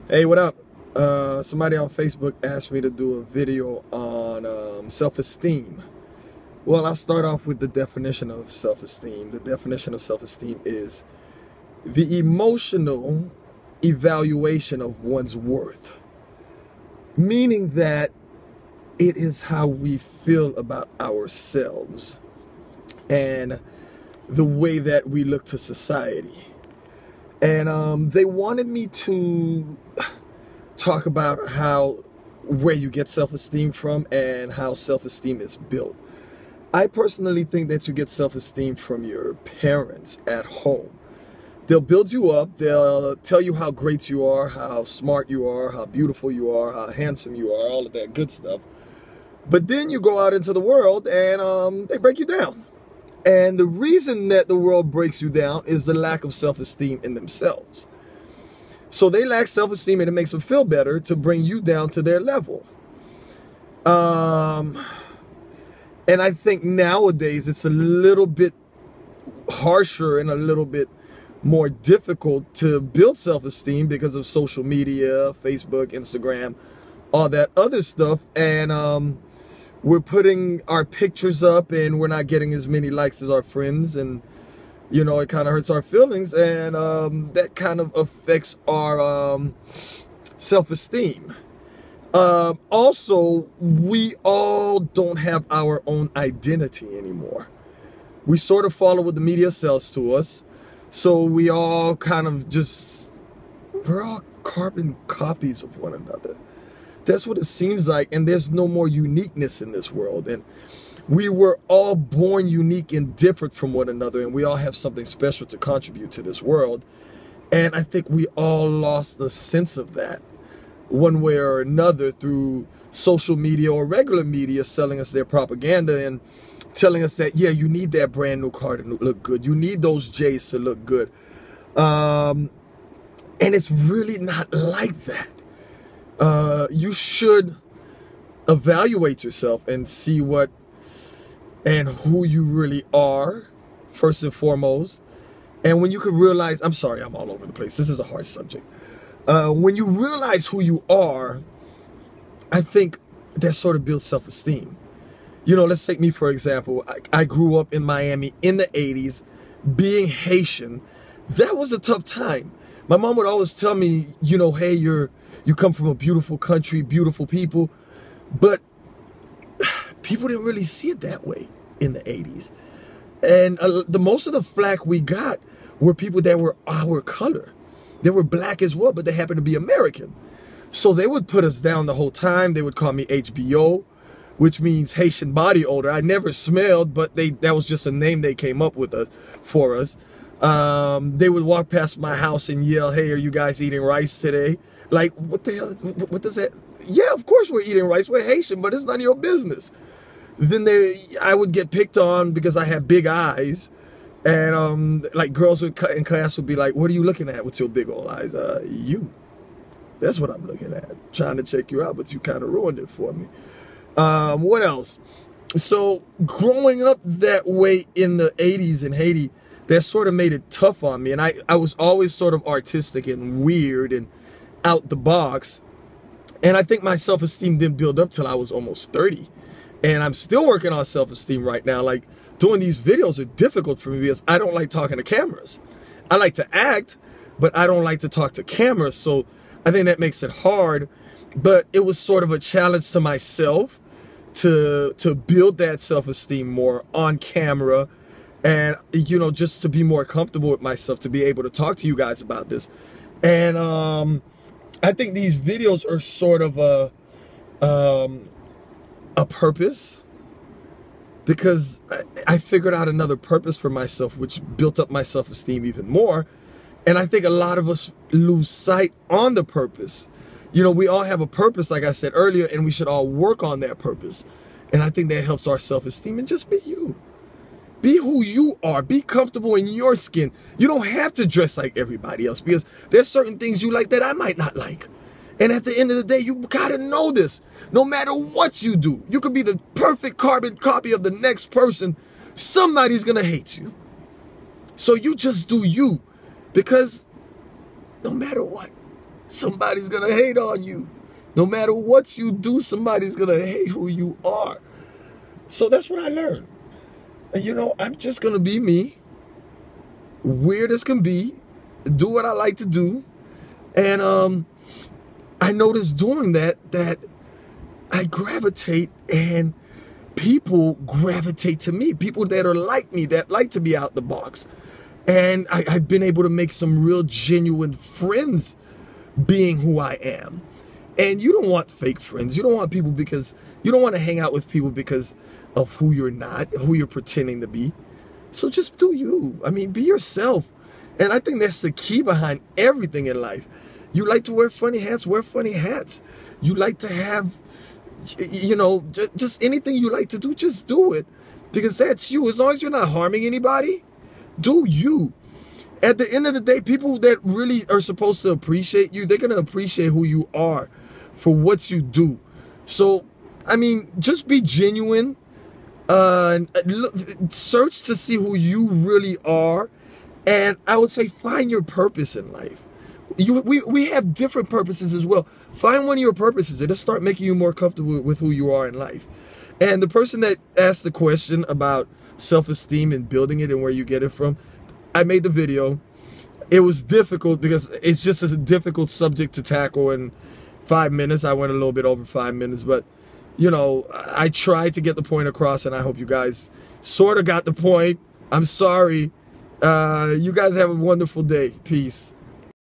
Hey, what up? Somebody on Facebook asked me to do a video on self-esteem. Well, I'll start off with the definition of self-esteem. The definition of self-esteem is the emotional evaluation of one's worth, meaning that it is how we feel about ourselves and the way that we look to society. And they wanted me to talk about where you get self-esteem from and how self-esteem is built. I personally think that you get self-esteem from your parents at home. They'll build you up, they'll tell you how great you are, how smart you are, how beautiful you are, how handsome you are, all of that good stuff. But then you go out into the world and they break you down. And the reason that the world breaks you down is the lack of self-esteem in themselves. So they lack self-esteem and it makes them feel better to bring you down to their level. And I think nowadays it's a little bit harsher and a little bit more difficult to build self-esteem because of social media, Facebook, Instagram, all that other stuff. And we're putting our pictures up and we're not getting as many likes as our friends, and you know, it kind of hurts our feelings, and that kind of affects our self-esteem. Also, we all don't have our own identity anymore. We sort of follow what the media sells to us. So we all kind of we're all carbon copies of one another. That's what it seems like, and there's no more uniqueness in this world. And we were all born unique and different from one another, and we all have something special to contribute to this world. And I think we all lost the sense of that one way or another through social media or regular media selling us their propaganda and telling us that, yeah, you need that brand new car to look good. You need those J's to look good. And it's really not like that. You should evaluate yourself and see what and who you really are, first and foremost. And when you can realize, I'm sorry, I'm all over the place. This is a hard subject. When you realize who you are, I think that sort of builds self-esteem. You know, let's take me for example. I grew up in Miami in the 80s, being Haitian. That was a tough time. My mom would always tell me, you know, hey, you come from a beautiful country, beautiful people. But people didn't really see it that way in the 80s. And the most of the flack we got were people that were our color. They were black as well, but they happened to be American. So they would put us down the whole time. They would call me HBO, which means Haitian body odor. I never smelled, but that was just a name they came up with for us. They would walk past my house and yell, hey, are you guys eating rice today? Like, what the hell, what does that? Yeah, of course we're eating rice. We're Haitian, but it's none of your business. Then I would get picked on because I had big eyes. And like girls in class would be like, what are you looking at with your big old eyes? You. That's what I'm looking at. Trying to check you out, but you kind of ruined it for me. What else? So growing up that way in the 80s in Haiti, that sort of made it tough on me. And I was always sort of artistic and weird and out the box. And I think my self-esteem didn't build up till I was almost 30. And I'm still working on self-esteem right now. Like, doing these videos are difficult for me because I don't like talking to cameras. I like to act, but I don't like to talk to cameras. So I think that makes it hard. But it was sort of a challenge to myself to build that self-esteem more on camera, and, you know, just to be more comfortable with myself, to be able to talk to you guys about this. And I think these videos are sort of a purpose, because I figured out another purpose for myself, which built up my self-esteem even more. And I think a lot of us lose sight on the purpose. You know, we all have a purpose, like I said earlier, and we should all work on that purpose. And I think that helps our self-esteem. And just be you. Be who you are. Be comfortable in your skin. You don't have to dress like everybody else, because there's certain things you like that I might not like. And at the end of the day, you gotta know this. No matter what you do, you could be the perfect carbon copy of the next person. Somebody's gonna hate you. So you just do you. Because no matter what, somebody's gonna hate on you. No matter what you do, somebody's gonna hate who you are. So that's what I learned. And you know, I'm just gonna be me, weird as can be, do what I like to do. And I noticed doing that I gravitate, and people gravitate to me. People that are like me, that like to be out the box. And I've been able to make some real genuine friends being who I am. And you don't want fake friends. You don't want people because you don't want to hang out with people because of who you're not, who you're pretending to be. So just do you. I mean, be yourself. And I think that's the key behind everything in life. You like to wear funny hats, wear funny hats. You like to have, you know, just anything you like to do, just do it. Because that's you. As long as you're not harming anybody, do you. At the end of the day, people that really are supposed to appreciate you, they're going to appreciate who you are for what you do. So, I mean, just be genuine. Search to see who you really are. And I would say find your purpose in life. We have different purposes as well. Find one of your purposes. It'll start making you more comfortable with who you are in life. And the person that asked the question about self-esteem and building it and where you get it from, I made the video. It was difficult because it's just a difficult subject to tackle in 5 minutes. I went a little bit over 5 minutes, but you know, I tried to get the point across, and I hope you guys sort of got the point. I'm sorry. You guys have a wonderful day. Peace.